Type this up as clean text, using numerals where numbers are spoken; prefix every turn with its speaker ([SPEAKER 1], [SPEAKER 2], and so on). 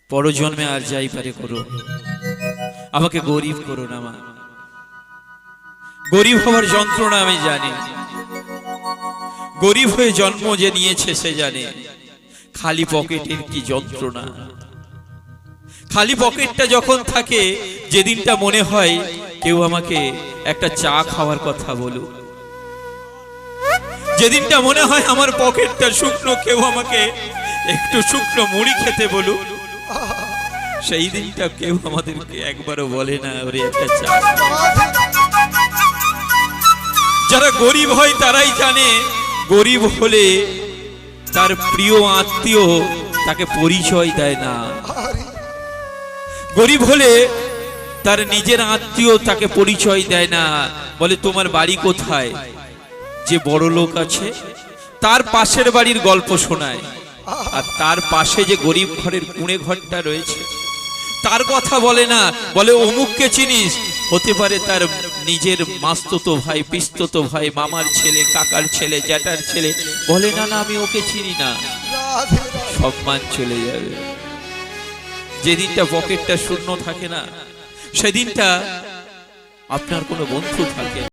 [SPEAKER 1] পরজন্মে আর যাই পারে করো, আমাকে গরিব করো না মা। গরিব হওয়ার যন্ত্রণা আমি জানি। গরিব হয়ে জন্ম যে নিয়েছে সে জানে খালি পকেটের কি যন্ত্রণা। খালি পকেটটা যখন থাকে, যেদিনটা মনে হয় কেউ আমাকে একটা চা খাওয়ার কথা বলুক, যেদিনটা মনে হয় আমার পকেটটা শুকনো, কেউ আমাকে একটু শুকনো মুড়ি খেতে বলুক, সেই দিনটা কেউ আমাদেরকে একবারও বলে না ওরে একটা চা। যারা গরিব হয় তারাই জানে গরিব হলে তার প্রিয় আত্মীয় তাকে পরিচয় দেয় না। গরিব হলে তার নিজের আত্মীয় তাকে পরিচয় দেয় না, বলে তোমার বাড়ি কোথায়। যে বড় লোক আছে তার পাশের বাড়ির গল্প শোনায়, আর তার পাশে যে গরিব ঘরের কুঁড়ে ঘরটা রয়েছে তার কথা বলে না, বলে অমুককে চিনিস, হতে পারে তার নিজের মাস্তুতো ভাই, পিস্তুতো ভাই, মামার ছেলে, কাকার ছেলে, জ্যাঠার ছেলে। বলে না না আমি ওকে চিনি না। সম্মান চলে যাবে। যেদিনটা পকেটটা শূন্য থাকে না, সেদিনটা আপনার কোনো বন্ধু থাকে।